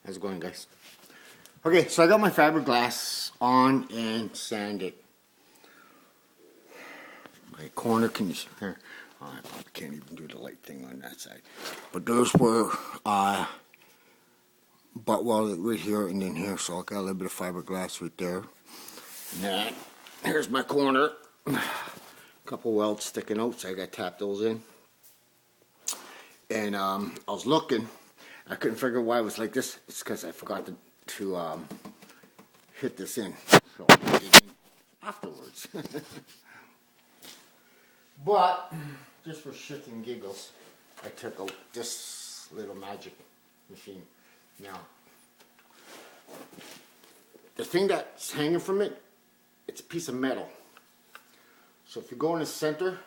How's it going, guys? Okay, so I got my fiberglass on and sanded. My corner condition here. I probably can't even do the light thing on that side. But those were butt welded right here and then here, so I got a little bit of fiberglass right there. And then here's my corner. A couple welds sticking out, so I got to tap those in. And I was looking, I couldn't figure out why it was like this. It's because I forgot to hit this in. So I did it afterwards. But just for shits and giggles, I took out this little magic machine. Now, the thing that's hanging from it, it's a piece of metal. So if you go in the center,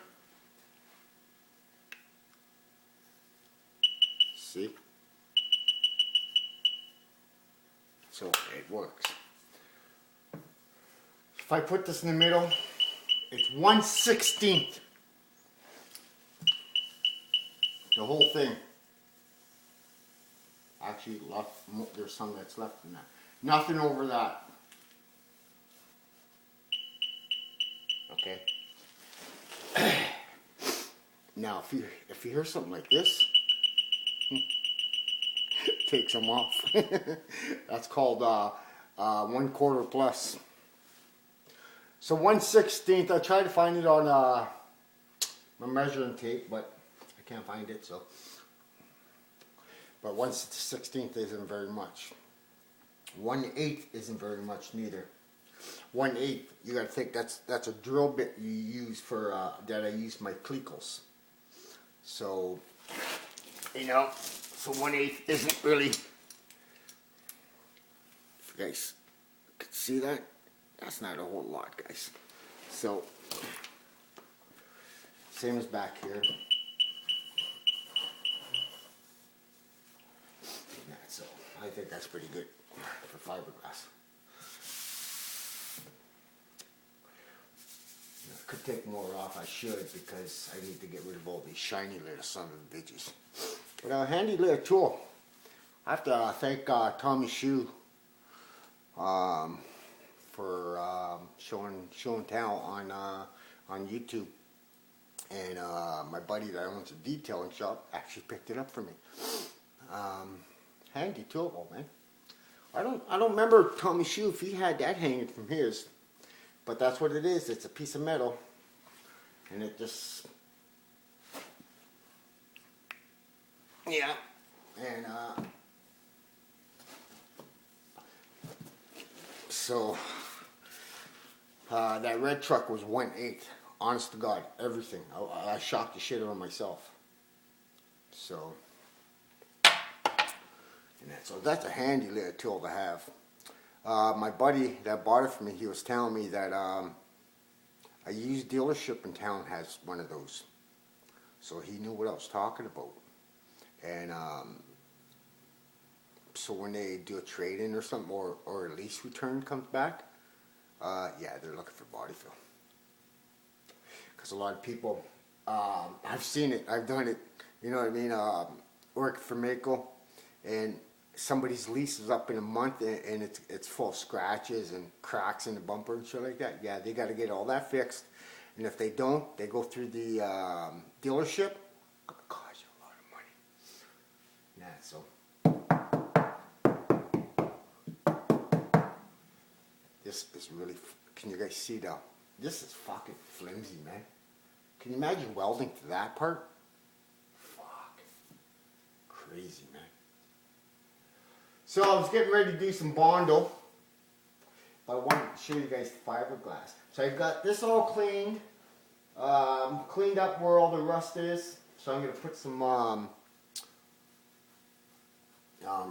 see? So it works. If I put this in the middle, it's 1/16. The whole thing. Actually, there's some that's left in that. Nothing over that. Okay. Now, if you hear something like this, take some off. That's called 1/4 plus. So 1/16. I tried to find it on my measuring tape, but I can't find it. So, but 1/16 isn't very much. 1/8 isn't very much neither. 1/8, you got to think that's a drill bit you use for that I use my clecos. So, you know, so 1/8 isn't really. If you guys can see that, that's not a whole lot, guys. So, same as back here. Yeah, so I think that's pretty good for fiberglass. I could take more off, I should, because I need to get rid of all these shiny little son of bitches. But a handy little tool. I have to thank Tommy Shoe for showing talent on YouTube. And my buddy that owns a detailing shop actually picked it up for me. Handy tool, man. I don't remember Tommy Shoe if he had that hanging from his. But that's what it is. It's a piece of metal. And it just... Yeah. And, so, that red truck was 1/8. Honest to God. Everything. I shocked the shit out of myself. So... So that's a handy little tool to have. My buddy that bought it for me, he was telling me that a used dealership in town has one of those. So he knew what I was talking about. And so when they do a trade-in or something, or a lease return comes back, yeah, they're looking for body fill. Because a lot of people, I've seen it, I've done it, you know what I mean, working for Mako, and somebody's lease is up in a month and it's full of scratches and cracks in the bumper and shit like that. Yeah, they got to get all that fixed. And if they don't, they go through the dealership. It's going to cost you a lot of money. Yeah, so. This is really, can you guys see that? This is fucking flimsy, man. Can you imagine welding to that part? Fuck. Crazy, man. So I was getting ready to do some Bondo, but I wanted to show you guys the fiberglass. So I got this all cleaned, cleaned up where all the rust is. So I'm going to put some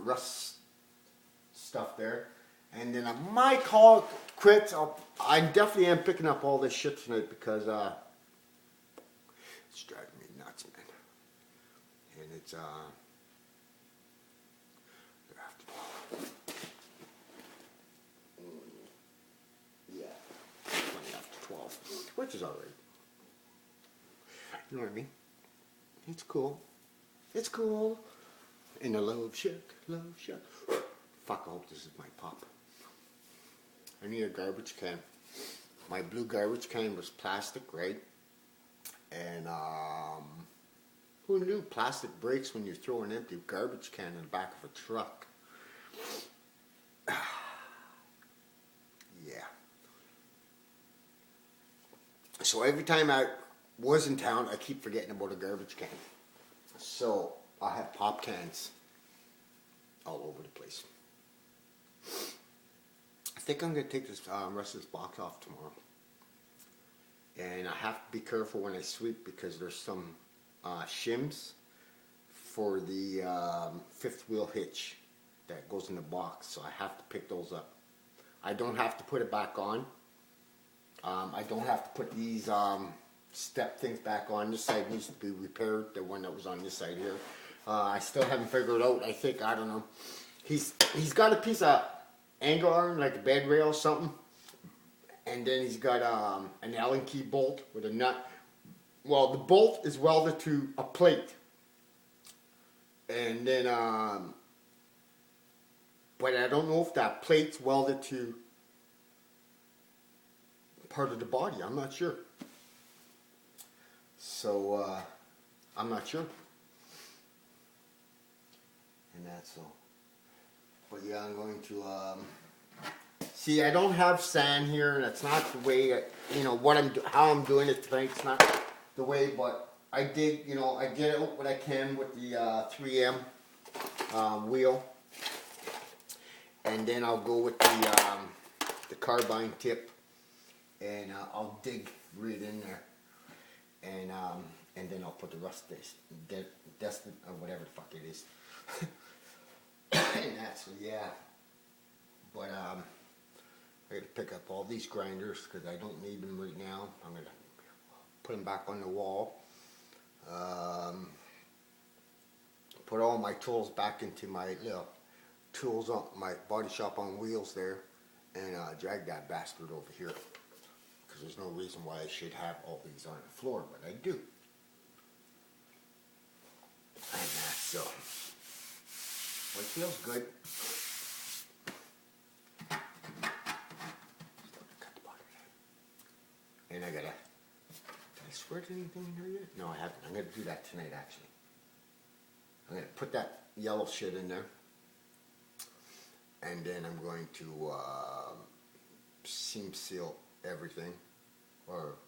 rust stuff there. And then I might call it quits. I definitely am picking up all this shit tonight because it's driving me nuts, man. And it's which is alright. You know what I mean? It's cool. It's cool. In a love shack, love shack. Fuck, I hope this is my pop. I need a garbage can. My blue garbage can was plastic, right? And who knew plastic breaks when you throw an empty garbage can in the back of a truck? Yeah. So every time I was in town, I keep forgetting about a garbage can. So I have pop cans all over the place. I think I'm going to take this rest of this box off tomorrow. And I have to be careful when I sweep because there's some shims for the fifth wheel hitch that goes in the box. So I have to pick those up. I don't have to put it back on. I don't have to put these step things back on. This side needs to be repaired, the one that was on this side here. I still haven't figured out. I think, I don't know. He's got a piece of angle iron, like a bed rail or something. And then he's got an Allen key bolt with a nut. Well, the bolt is welded to a plate. And then, but I don't know if that plate's welded to part of the body. I'm not sure. So, I'm not sure. And that's all. But yeah, I'm going to, see, I don't have sand here, and it's not the way, you know, how I'm doing it tonight. It's not the way, but I dig, you know, I get out what I can with the 3M wheel. And then I'll go with the carbine tip, and I'll dig right in there. And then I'll put the rust destined, or whatever the fuck it is. And that's, yeah. But I gotta pick up all these grinders because I don't need them right now. I'm gonna put them back on the wall. Put all my tools back into my little tools on my body shop on wheels there, and drag that bastard over here. Because there's no reason why I should have all these on the floor, but I do. And that's so. Well, it feels good. And I gotta, did I squirt anything in here yet? No, I haven't. I'm gonna do that tonight, actually. I'm gonna put that yellow shit in there. And then I'm going to seam seal everything. Or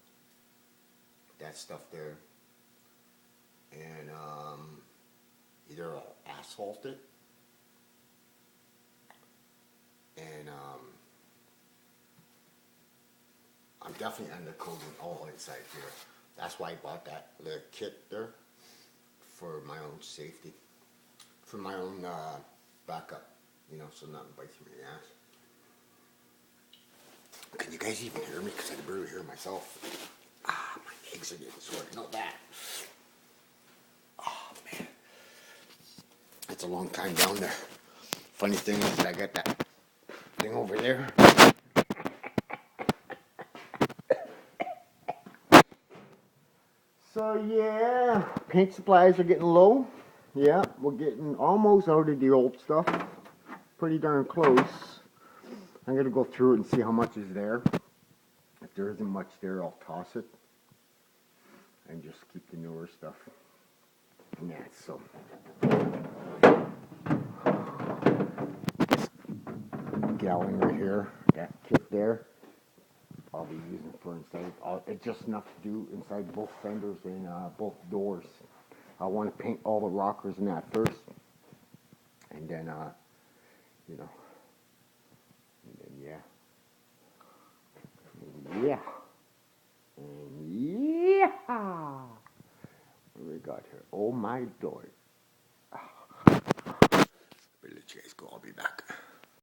that stuff there. And either I'll asphalt it. And I'm definitely undercoating all inside here. That's why I bought that little kit there for my own safety, for my own backup, you know, so nothing bites me in the ass. Can you guys even hear me? Because I can barely hear myself. Ah, my legs are getting sore. Not that. Oh man, it's a long time down there. Funny thing is, I got that thing over there. So yeah, paint supplies are getting low. Yeah, we're getting almost out of the old stuff. Pretty darn close. I'm going to go through it and see how much is there. If there isn't much there, I'll toss it. And just keep the newer stuff. And that's so. Gallon right here, that kit there, I'll be using for inside. It's just enough to do inside both fenders and both doors. I want to paint all the rockers in that first, and then you know, and then yeah, and yeah. What do we got here? Oh my lord! But let you guys go. I'll be back.